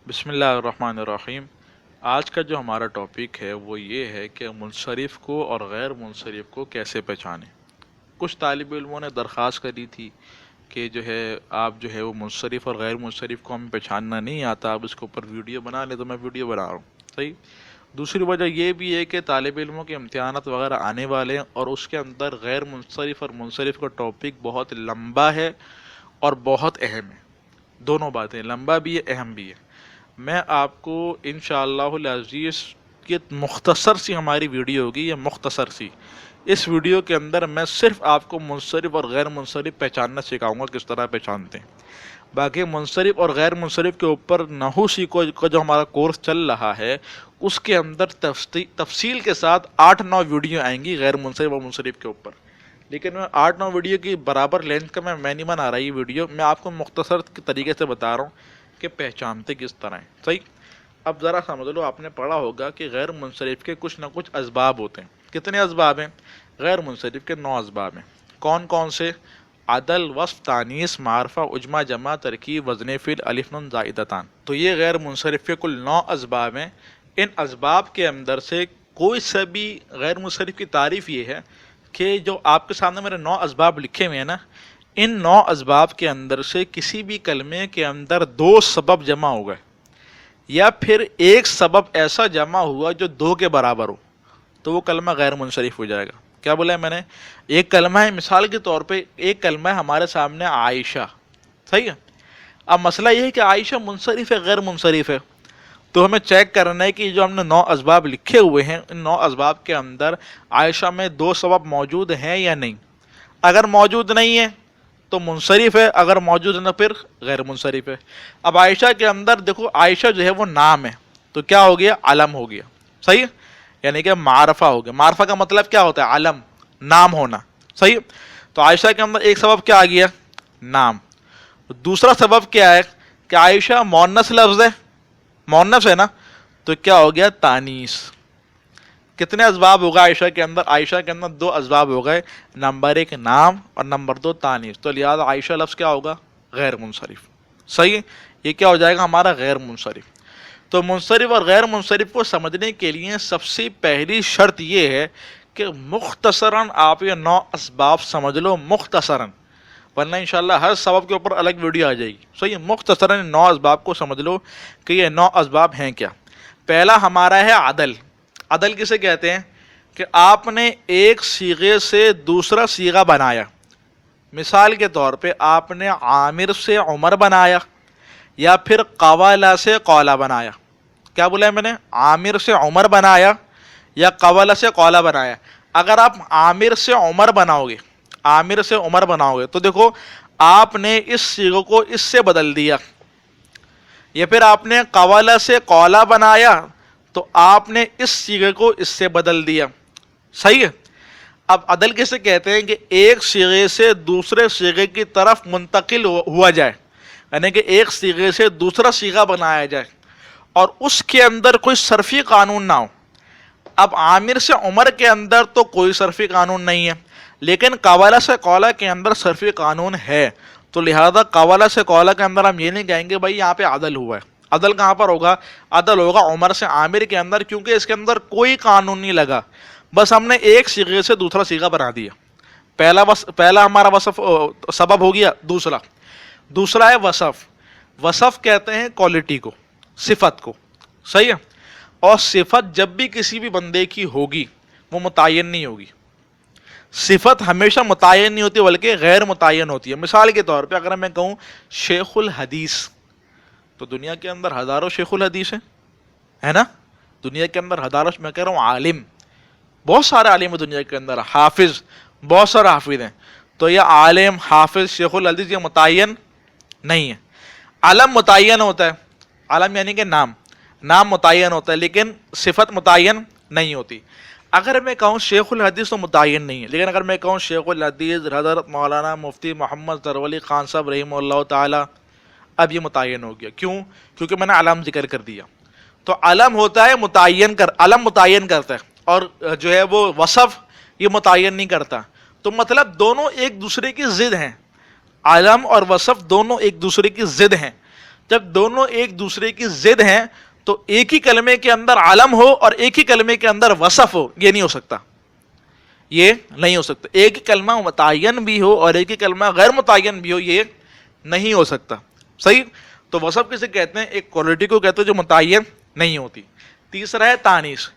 بسم اللہ الرحمن الرحیم۔ آج کا جو ہمارا ٹاپک ہے وہ یہ ہے کہ منصرف کو اور غیر منصرف کو کیسے پہچانیں۔ کچھ طالب علموں نے درخواست کری تھی کہ جو ہے آپ جو ہے وہ منصرف اور غیر منصرف کو ہمیں پہچاننا نہیں آتا، آپ اس کے اوپر ویڈیو بنا لیں، تو میں ویڈیو بنا رہا ہوں۔ صحیح۔ دوسری وجہ یہ بھی ہے کہ طالب علموں کے امتحانات وغیرہ آنے والے ہیں، اور اس کے اندر غیر منصرف اور منصرف کا ٹاپک بہت لمبا ہے اور بہت اہم ہے۔ دونوں باتیں، لمبا بھی ہے، اہم بھی ہے۔ میں آپ کو انشاءاللہ العزیز کی مختصر سی ہماری ویڈیو ہوگی، یہ مختصر سی، اس ویڈیو کے اندر میں صرف آپ کو منصرف اور غیر منصرف پہچاننا سکھاؤں گا، کس طرح پہچانتے ہیں۔ باقی منصرف اور غیر منصرف کے اوپر نحو سیکھو کا جو ہمارا کورس چل رہا ہے، اس کے اندر تفصیل کے ساتھ 8-9 ویڈیو آئیں گی غیر منصرف اور منصرف کے اوپر، لیکن میں 8-9 ویڈیو کی برابر لینتھ کا میں نہیں بنا رہا یہ ویڈیو، میں آپ کو مختصر طریقے سے بتا رہا ہوں کہ پہچانتے کس طرح ہیں۔ صحیح۔ اب ذرا سمجھ لو، آپ نے پڑھا ہوگا کہ غیر منصرف کے کچھ نہ کچھ اسباب ہوتے ہیں۔ کتنے اسباب ہیں؟ غیر منصرف کے 9 اسباب ہیں۔ کون کون سے؟ عدل، وصف، تانیث، معرفہ، عجمہ، جمع، ترکیب، وزن فعل، الف نون زائدتان۔ تو یہ غیر منصرف کے کل 9 اسباب ہیں۔ ان اسباب کے اندر سے کوئی سا بھی غیر منصرف کی تعریف یہ ہے کہ جو آپ کے سامنے میرے 9 اسباب لکھے ہوئے ہیں نا، ان 9 اسباب کے اندر سے کسی بھی کلمے کے اندر 2 سبب جمع ہو گئے، یا پھر ایک سبب ایسا جمع ہوا جو 2 کے برابر ہو، تو وہ کلمہ غیر منصرف ہو جائے گا۔ کیا بولا ہے میں نے؟ ایک کلمہ ہے، مثال کے طور پہ ایک کلمہ ہے ہمارے سامنے عائشہ، صحیح ہے۔ اب مسئلہ یہ ہے کہ عائشہ منصرف ہے غیر منصرف ہے، تو ہمیں چیک کرنا ہے کہ جو ہم نے 9 اسباب لکھے ہوئے ہیں، ان 9 اسباب کے اندر عائشہ میں 2 سبب موجود ہیں یا نہیں۔ اگر موجود نہیں ہے تو منصرف ہے، اگر موجود ہے پھر غیر منصرف ہے۔ اب عائشہ کے اندر دیکھو، عائشہ جو ہے وہ نام ہے، تو کیا ہو گیا؟ علم ہو گیا، صحیح، یعنی کہ معرفہ ہو گیا۔ معرفہ کا مطلب کیا ہوتا ہے؟ علم، نام ہونا، صحیح۔ تو عائشہ کے اندر ایک سبب کیا آ گیا؟ نام۔ دوسرا سبب کیا ہے کہ عائشہ مؤنث لفظ ہے، مؤنث ہے نا، تو کیا ہو گیا؟ تانیث۔ کتنے اسباب ہوگا عائشہ کے اندر؟ عائشہ کے اندر 2 اسباب ہو گئے، نمبر 1 نام اور نمبر 2 تانیث، تو لہذا عائشہ لفظ کیا ہوگا؟ غیر منصرف، صحیح۔ یہ کیا ہو جائے گا ہمارا؟ غیر منصرف۔ تو منصرف اور غیر منصرف کو سمجھنے کے لیے سب سے پہلی شرط یہ ہے کہ مختصراً آپ یہ 9 اسباب سمجھ لو، مختصراً، ورنہ انشاءاللہ ہر سبب کے اوپر الگ ویڈیو آ جائے گی، صحیح۔ مختصراً 9 اسباب کو سمجھ لو کہ یہ 9 اسباب ہیں کیا۔ پہلا ہمارا ہے عدل۔ عدل کسے کہتے ہیں؟ کہ آپ نے ایک صیغے سے دوسرا صیغہ بنایا۔ مثال کے طور پہ آپ نے عامر سے عمر بنایا، یا پھر قوالہ سے قولہ بنایا۔ کیا بولا ہے میں نے؟ عامر سے عمر بنایا یا قوالہ سے قولہ بنایا۔ اگر آپ عامر سے عمر بناؤ گے، عامر سے عمر بناؤ گے، تو دیکھو آپ نے اس صیغے کو اس سے بدل دیا، یا پھر آپ نے قوالہ سے قولہ بنایا تو آپ نے اس صیغے کو اس سے بدل دیا، صحیح ہے۔ اب عدل کسے کہتے ہیں؟ کہ ایک صیغے سے دوسرے صیغے کی طرف منتقل ہوا جائے، یعنی کہ ایک صیغے سے دوسرا صیغہ بنایا جائے اور اس کے اندر کوئی صرفی قانون نہ ہو۔ اب عامر سے عمر کے اندر تو کوئی صرفی قانون نہیں ہے، لیکن قوالہ سے قولہ کے اندر صرفی قانون ہے، تو لہذا قوالہ سے قولہ کے اندر ہم یہ نہیں کہیں گے بھائی یہاں پہ عدل ہوا ہے۔ عدل کہاں پر ہوگا؟ عدل ہوگا عمر سے عامر کے اندر، کیونکہ اس کے اندر کوئی قانون نہیں لگا، بس ہم نے ایک صیغے سے دوسرا صیغہ بنا دیا۔ پہلا ہمارا وصف سبب ہو گیا۔ دوسرا ہے وصف۔ وصف کہتے ہیں کوالٹی کو، صفت کو، صحیح ہے۔ اور صفت جب بھی کسی بھی بندے کی ہوگی وہ متعین نہیں ہوگی۔ صفت ہمیشہ متعین نہیں ہوتی بلکہ غیر متعین ہوتی ہے۔ مثال کے طور پہ اگر میں کہوں شیخ الحدیث، تو دنیا کے اندر ہزاروں شیخ الحدیث ہیں، ہے نا؟ دنیا کے اندر ہزاروں، میں کہہ رہا ہوں عالم، بہت سارے عالم ہیں دنیا کے اندر، حافظ بہت سارے حافظ ہیں، تو یہ عالم، حافظ، شیخ الحدیث یہ متعین نہیں ہے۔ علم متعین ہوتا ہے، علم یعنی کہ نام متعین ہوتا ہے، لیکن صفت متعین نہیں ہوتی۔ اگر میں کہوں شیخ الحدیث تو متعین نہیں ہے، لیکن اگر میں کہوں شیخ الحدیث حضرت مولانا مفتی محمد زرولی خان صاحب رحمہ اللہ تعالی، اب یہ متعین ہو گیا۔ کیوں؟ کیونکہ میں نے علم ذکر کر دیا۔ تو علم ہوتا ہے علم متعین کرتا ہے، اور جو ہے وہ وصف یہ متعین نہیں کرتا۔ تو مطلب دونوں ایک دوسرے کی ضد ہیں، علم اور وصف دونوں ایک دوسرے کی ضد ہیں۔ جب دونوں ایک دوسرے کی ضد ہیں تو ایک ہی کلمے کے اندر علم ہو اور ایک ہی کلمے کے اندر وصف ہو، یہ نہیں ہو سکتا، یہ نہیں ہو سکتا۔ ایک ہی کلمہ متعین بھی ہو اور ایک ہی کلمہ غیر متعین بھی ہو، یہ نہیں ہو سکتا، صحیح۔ تو وصف کسے کہتے ہیں؟ ایک کوالٹی کو کہتے ہیں جو متعین نہیں ہوتی۔ تیسرا ہے تانیث۔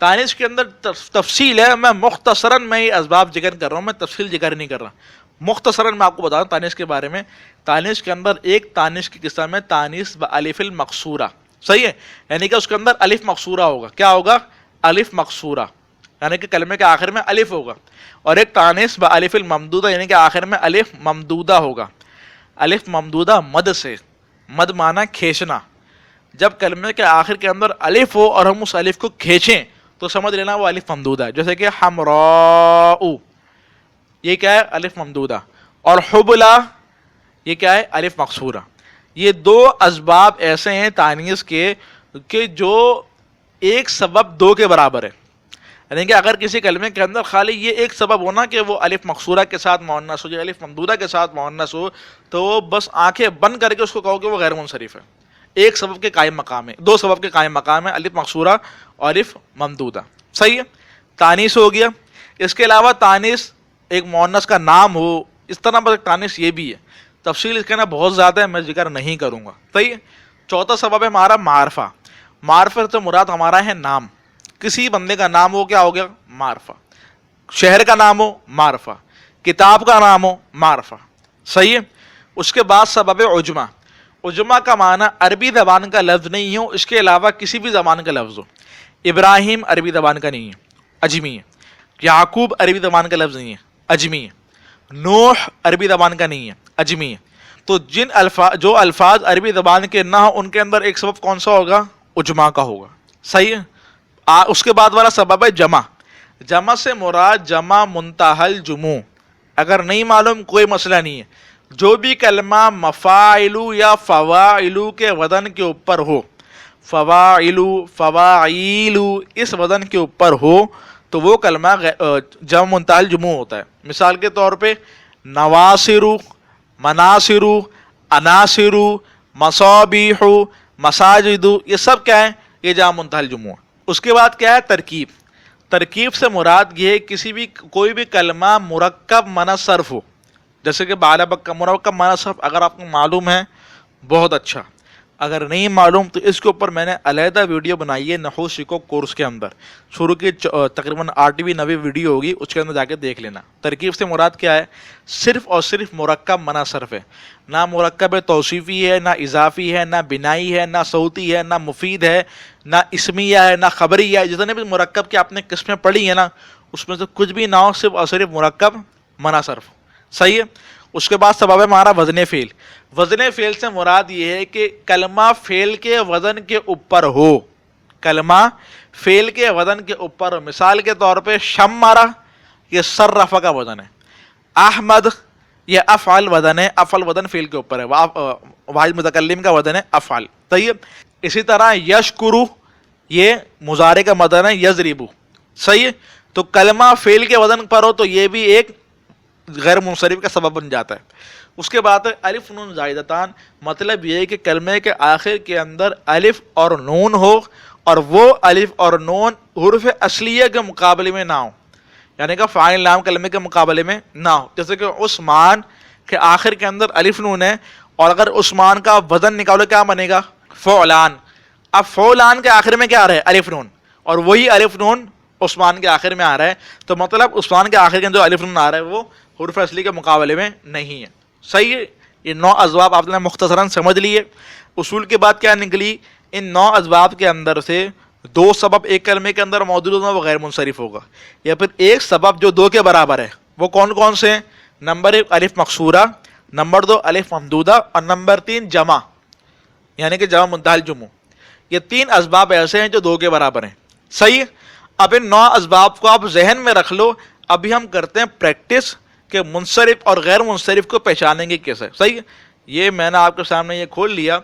تانیث کے اندر تفصیل ہے، میں مختصراً میں یہ اسباب ذکر کر رہا ہوں، میں تفصیل ذکر نہیں کر رہا، مختصراً میں آپ کو بتا رہا ہوں تانیث کے بارے میں۔ تانیث کے اندر ایک تانیث کی قسم ہے تانیث بالف المقصورہ، صحیح ہے، یعنی کہ اس کے اندر الف مقصورہ ہوگا۔ کیا ہوگا؟ الف مقصورہ، یعنی کہ کلمے کے آخر میں الف ہوگا۔ اور ایک تانیث بالف الممدودہ، یعنی کہ آخر میں الف ممدودہ ہوگا۔ الف ممدودہ مد سے، مد معنی کھینچنا۔ جب کلمے کے آخر کے اندر الف ہو اور ہم اس الف کو کھینچیں تو سمجھ لینا وہ الف ممدودہ ہے، جیسے کہ حمراء، یہ کیا ہے؟ الف ممدودہ۔ اور حبلا، یہ کیا ہے؟ الف مقصورہ۔ یہ دو اسباب ایسے ہیں تانیث کے کہ جو ایک سبب دو کے برابر ہے، یعنی کہ اگر کسی کلمے کے اندر خالی یہ ایک سبب ہونا کہ وہ الف مقصورہ کے ساتھ مؤنث ہو یا الف ممدودہ کے ساتھ مؤنث ہو، تو بس آنکھیں بند کر کے اس کو کہو کہ وہ غیر منصرف ہے، ایک سبب کے قائم مقام ہے، دو سبب کے قائم مقام ہے، الف مقصورہ اور الف ممدودہ، صحیح ہے۔ تانیث ہو گیا۔ اس کے علاوہ تانیث ایک مؤنث کا نام ہو، اس طرح پر تانیث یہ بھی ہے، تفصیل اس کے نا بہت زیادہ ہے، میں ذکر نہیں کروں گا، صحیح ہے۔ چوتھا سبب ہے ہمارا معرفہ۔ معرفہ سے مراد ہمارا ہے نام، کسی بندے کا نام ہو، کیا ہو گیا؟ معرفہ۔ شہر کا نام ہو، معرفہ۔ کتاب کا نام ہو، معرفہ، صحیح ہے۔ اس کے بعد سبب عجمہ۔ عجمہ کا معنی عربی زبان کا لفظ نہیں ہو، اس کے علاوہ کسی بھی زبان کا لفظ ہو۔ ابراہیم عربی زبان کا نہیں ہے، اجمی ہے۔ یعقوب عربی زبان کا لفظ نہیں ہے، اجمی ہے۔ نوح عربی زبان کا نہیں ہے، اجمی ہے۔ تو جو الفاظ عربی زبان کے نہ ہو ان کے اندر ایک سبب کون سا ہوگا؟ عجمہ کا ہوگا، صحیح ہے۔ اس کے بعد والا سبب ہے جمع۔ جمع سے مراد جمع منتہی الجموع۔ اگر نہیں معلوم کوئی مسئلہ نہیں ہے، جو بھی کلمہ مفاعلو یا فواعلو کے وزن کے اوپر ہو، فواعلو، فواعیلو، اس وزن کے اوپر ہو تو وہ کلمہ جمع منتہی الجموع ہوتا ہے۔ مثال کے طور پہ نواصرو، مناصرو، عناصرو، مصابیحو، مساجدو، یہ سب کیا ہے؟ یہ جمع منتہی الجموع۔ اس کے بعد کیا ہے؟ ترکیب۔ ترکیب سے مراد یہ ہے کوئی بھی کلمہ مرکب معنی صرف ہو، جیسے کہ بالابک کا مرکب معنی صرف اگر آپ کو معلوم ہے بہت اچھا، اگر نہیں معلوم تو اس کے اوپر میں نے علیحدہ ویڈیو بنائی ہے نحو سیکھو کورس کے اندر، شروع کی تقریباً 8ویں 9ویں ویڈیو ہوگی، اس کے اندر جا کے دیکھ لینا۔ ترکیب سے مراد کیا ہے؟ صرف اور صرف مرکب معنی صرف ہے، نہ مرکب توصیفی ہے، نہ اضافی ہے، نہ بنائی ہے، نہ صوتی ہے، نہ مفید ہے، نہ اسمیہ ہے، نہ خبری ہے۔ جتنے بھی مرکب کی آپ نے قسمیں پڑھی ہیں نا، اس میں سے کچھ بھی نہ ہو، صرف اور صرف مرکب معنی صرف، صحیح ہے۔ اس کے بعد سبب ہے ہمارا وزن فعل۔ وزن فعل سے مراد یہ ہے کہ کلمہ فعل کے وزن کے اوپر ہو، کلمہ فعل کے وزن کے اوپر ہو۔ مثال کے طور پہ شمرہ، یہ صرف کا وزن ہے۔ احمد، یہ افعل وزن ہے، افعل وزن فعل کے اوپر ہے، واحد متکلم کا وزن ہے افعل، صحیح ہے۔ اسی طرح یشکرو، یہ مضارع کا وزن ہے یضربو، صحیح ہے۔ تو کلمہ فعل کے وزن پر ہو تو یہ بھی ایک غیر منصرف کا سبب بن جاتا ہے۔ اس کے بعد الف نون زائدتان، مطلب یہ ہے کہ کلمے کے آخر کے اندر الف اور نون ہو اور وہ الف اور نون حروف اصلیہ کے مقابلے میں نہ ہو، یعنی کہ فاعل نام کلمے کے مقابلے میں نہ ہو۔ جیسے کہ عثمان کے آخر کے اندر الف نون ہے اور اگر عثمان کا وزن نکالو کیا بنے گا؟ فعلان۔ اب فعلان کے آخر میں کیا آ رہا ہے؟ الف نون، اور وہی الف نون عثمان کے آخر میں آ رہا ہے، تو مطلب عثمان کے آخر کے جو الف نون آ رہا ہے وہ حروف اصلی کے مقابلے میں نہیں ہے، صحیح ہے۔ یہ 9 اسباب آپ نے مختصراً سمجھ لیے۔ اصول کے بعد کیا نکلی؟ ان 9 اسباب کے اندر سے 2 سبب ایک کلمے کے اندر موجود ہوگا وہ غیر منصرف ہوگا، یا پھر ایک سبب جو 2 کے برابر ہے، وہ کون کون سے ہیں؟ نمبر 1 الف مقصورہ، نمبر 2 الف ممدودہ، اور نمبر 3 جمع، یعنی کہ جمع منتہی الجموع۔ یہ 3 اسباب ایسے ہیں جو 2 کے برابر ہیں، صحیح ہے۔ اب ان 9 اسباب کو آپ ذہن میں رکھ لو۔ ابھی ہم کرتے ہیں پریکٹس کہ منصرف اور غیر منصرف کو پہچانیں گے کیسے، صحیح ہے۔ یہ میں نے آپ کے سامنے یہ کھول لیا۔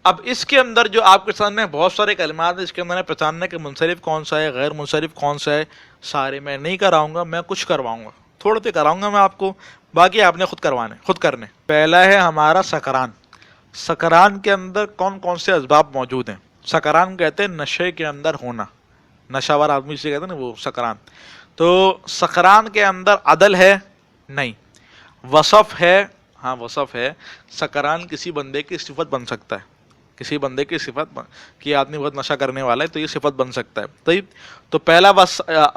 اب اس کے اندر جو آپ کے سامنے بہت سارے کلمات ہیں، اس کے اندر پہچاننا کہ منصرف کون سا ہے، غیر منصرف کون سا ہے، سارے میں نہیں کراؤں گا، میں کچھ کرواؤں گا، تھوڑے سے کراؤں گا میں آپ کو، باقی آپ نے خود کرنے۔ پہلا ہے ہمارا سکران۔ سکران کے اندر کون کون سے اسباب موجود ہیں؟ سکران کہتے ہیں نشے کے اندر ہونا، نشہ ور آدمی سے کہتے ہیں نا وہ سکران. تو سکران کے اندر عدل ہے؟ نہیں. وصف ہے؟ ہاں وصف ہے. سکران کسی بندے کی صفت بن سکتا ہے، کسی بندے کی صفت کہ آدمی بہت نشہ کرنے والا ہے تو یہ صفت بن سکتا ہے. طيب تو پہلا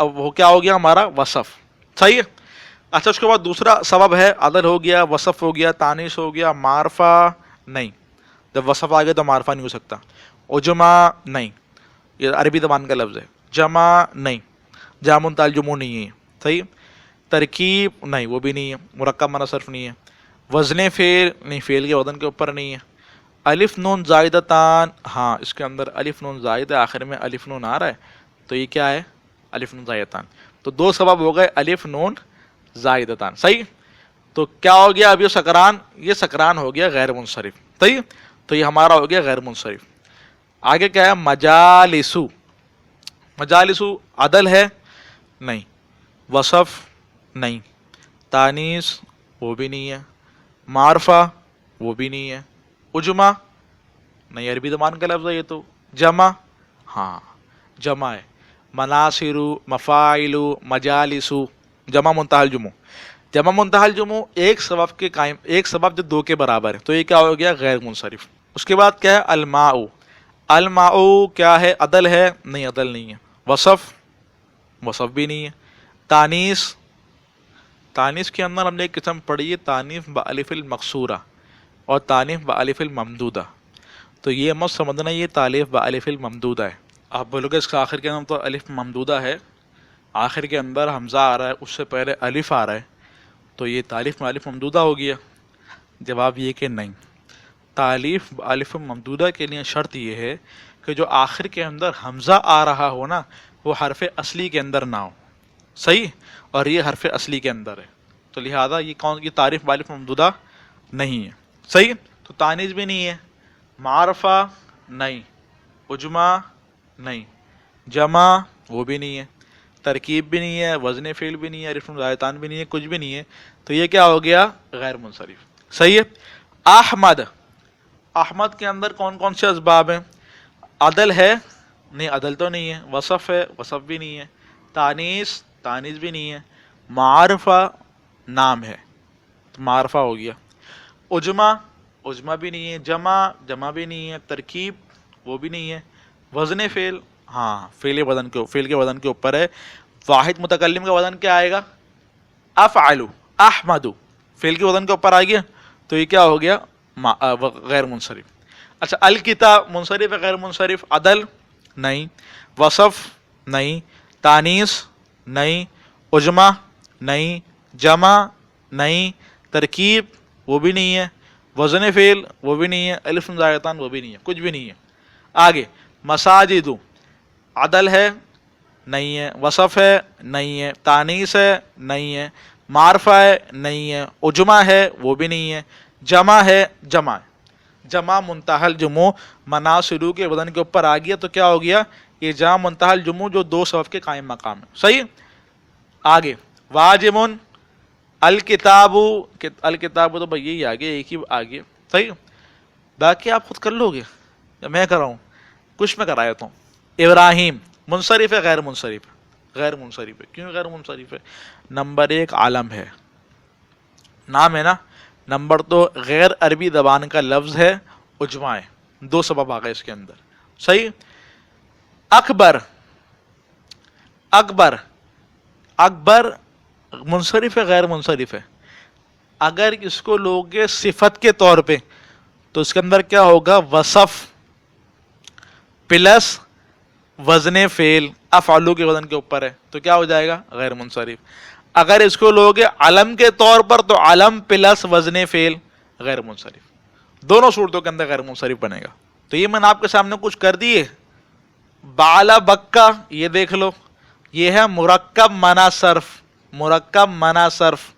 وہ کیا ہو گیا ہمارا؟ وصف. صحیح ہے. اچھا اس کے بعد دوسرا سبب ہے، عدل ہو گیا، وصف ہو گیا، تانیث ہو گیا، معرفہ نہیں. جب وصف آ گیا تو معرفہ نہیں ہو سکتا. عجمہ نہیں، یہ عربی زبان کا لفظ ہے. جمع نہیں، جامع الجموع نہیں ہے. صحیح. ترکیب نہیں، وہ بھی نہیں ہے. مرکب معنی صرف نہیں ہے. وزن فعل نہیں، فعل کے وزن کے اوپر نہیں ہے. الف نون زائدتان، ہاں اس کے اندر الف نون زائد ہے، آخر میں الف نون آ رہا ہے تو یہ کیا ہے؟ الف نون زائدتان. تو دو سبب ہو گئے، الف نون زائدتان. صحیح. تو کیا ہو گیا اب یہ سکران؟ یہ سکران ہو گیا غیر منصرف. صحیح. تو یہ ہمارا ہو گیا غیر منصرف. آگے کیا ہے؟ مجالسو. مجالسو عدل ہے؟ نہیں. وصف نہیں. تانیث وہ بھی نہیں ہے. معرفہ وہ بھی نہیں ہے. عجمہ نہیں، عربی زبان کا لفظ ہے یہ تو. جمع ہاں جمع ہے. مناصر، مفاعل، مجالس، جمع منتہی الجموع. جمع منتہی الجموع ایک سبب کے قائم، ایک سبب جو دو کے برابر ہے، تو یہ کیا ہو گیا؟ غیر منصرف. اس کے بعد کیا ہے؟ الماء. الماء کیا ہے؟ عدل ہے؟ نہیں عدل نہیں ہے. وصف، وصف بھی نہیں ہے. تانیث، تانیث کے اندر ہم نے ایک قسم پڑھی ہے تانیث بالف المقصورہ اور تانیث بالف الممدودہ. تو یہ مت سمجھنا یہ تالیف بالف الممدودہ ہے. آپ بولو گے اس کا آخر کے اندر تو الف ممدودہ ہے، آخر کے اندر حمزہ آ رہا ہے، اس سے پہلے الف آ رہا ہے، تو یہ تالیف بالف ممدودہ ہو گیا. جواب یہ کہ نہیں. تالیف بالف ممدودہ کے لیے شرط یہ ہے کہ جو آخر کے اندر حمزہ آ رہا ہو نا وہ حرف اصلی کے اندر نہ ہو. صحیح. اور یہ حرف اصلی کے اندر ہے، تو لہذا یہ تالیف بالف ممدودہ نہیں ہے. صحیح. تو تانیث بھی نہیں ہے، معرفہ نہیں، عجمہ نہیں، جمع وہ بھی نہیں ہے، ترکیب بھی نہیں ہے، وزن فعل بھی نہیں ہے، الف زائدتان بھی نہیں ہے، کچھ بھی نہیں ہے. تو یہ کیا ہو گیا؟ غیر منصرف. صحیح ہے. احمد. احمد کے اندر کون کون سے اسباب ہیں؟ عدل ہے؟ نہیں عدل تو نہیں ہے. وصف ہے؟ وصف بھی نہیں ہے. تانیث، تانیث بھی نہیں ہے. معرفہ نام ہے تو معرفہ ہو گیا. عجمہ، عجمہ بھی نہیں ہے. جمع، جمع بھی نہیں ہے. ترکیب وہ بھی نہیں ہے. وزن فعل، ہاں فعل کے وزن کے اوپر ہے. واحد متکلم کا وزن کیا آئے گا؟ افعل. احمد فعل کے وزن کے اوپر آ گیا تو یہ کیا ہو گیا؟ غیر منصرف. اچھا الکتاب منصرف ہے غیر منصرف؟ عدل نہیں، وصف نہیں، تانیث نہیں، عجمہ نہیں، جمع نہیں، ترکیب وہ بھی نہیں ہے، وزن فعل وہ بھی نہیں ہے، الف زائدتان وہ بھی نہیں ہے، کچھ بھی نہیں ہے. آگے مساجد. عدل ہے؟ نہیں ہے. وصف ہے؟ نہیں ہے. تانیث ہے؟ نہیں ہے. معرفہ ہے؟ نہیں ہے. عجمہ ہے؟ وہ بھی نہیں ہے. جمع ہے؟ جمع ہے. جمع منتہی الجموع مناصرو کے وزن کے اوپر آ گیا تو کیا ہو گیا؟ یہ جمع منتہی الجموع جو دو سبب کے قائم مقام ہے. صحیح. آگے واجب. الکتاب. الکتاب تو بھائی یہی آگے، ایک ہی آگے. صحیح. باقی آپ خود کر لو گے یا میں کراؤں؟ کچھ میں کرایا ہوں. ابراہیم منصرف ہے غیر منصرف ہے؟ غیر منصرف ہے. کیوں غیر منصرف ہے؟ نمبر ایک عالم ہے، نام ہے نا. نمبر دو غیر عربی زبان کا لفظ ہے. عجمہ ہے. دو سبب آ گئے اس کے اندر. صحیح. اکبر. اکبر، اکبر منصرف ہے غیر منصرف ہے؟ اگر اس کو لوگے صفت کے طور پہ تو اس کے اندر کیا ہوگا؟ وصف پلس وزن فعل، افعلو کے وزن کے اوپر ہے تو کیا ہو جائے گا؟ غیر منصرف. اگر اس کو لوگے علم کے طور پر تو علم پلس وزن فعل غیر منصرف. دونوں صورتوں کے اندر غیر منصرف بنے گا. تو یہ میں نے آپ کے سامنے کچھ کر دیے. بالا بکا یہ دیکھ لو، یہ ہے مرکب منا صرف. مرکب منا صرف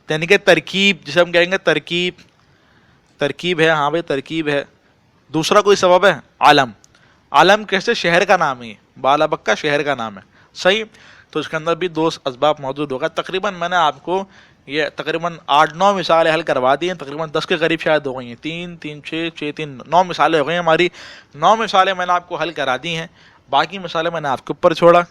یعنی کہ ترکیب، جسے ہم کہیں گے ترکیب. ترکیب ہے، ہاں بھائی ترکیب ہے. دوسرا کوئی سبب ہے؟ علم. علم کیسے؟ شہر کا نام ہے. بالا بکا شہر کا نام ہے. صحیح. تو اس کے اندر بھی دو اسباب موجود ہوگا. تقریباً میں نے آپ کو یہ تقریباً 8-9 مثالیں حل کروا دی ہیں، تقریباً 10 کے قریب شاید ہو گئی ہیں، 3 3 6 6 3 9 مثالیں ہو گئی ہیں ہماری. 9 مثالیں میں نے آپ کو حل کرا دی ہیں، باقی مثالیں میں نے آپ کے اوپر چھوڑا.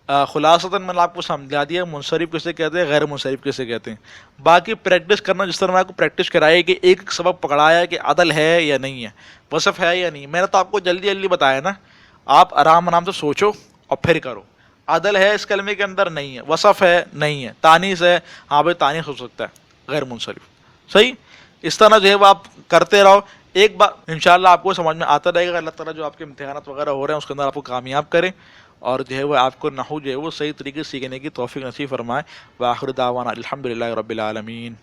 خلاصتاً میں نے آپ کو سمجھا دیا منصرف کسے کہتے ہیں، غیر منصرف کسے کہتے ہیں. باقی پریکٹس کرنا، جس طرح میں آپ کو پریکٹس کرائی کہ ایک سبق پکڑایا کہ عدل ہے یا نہیں ہے، وصف ہے یا نہیں. میں نے تو آپ کو جلدی جلدی بتایا نا، آپ آرام آرام سے سوچو اور پھر کرو. عدل ہے اس کلمے کے اندر، نہیں ہے. وصف ہے، نہیں ہے. تانیث ہے، ہاں بھائی تانیث ہو سکتا ہے، غیر منصرف. صحیح. اس طرح جو ہے وہ آپ کرتے رہو، ایک بار انشاءاللہ آپ کو سمجھ میں آتا رہے گا. اللہ تعالیٰ جو آپ کے امتحانات وغیرہ ہو رہے ہیں اس کے اندر آپ کو کامیاب کرے، اور جو ہے وہ آپ کو نحو جو ہے وہ صحیح طریقے سے سیکھنے کی توفیق نصیب فرمائے. وآخر دعوانا الحمدللہ رب العالمین.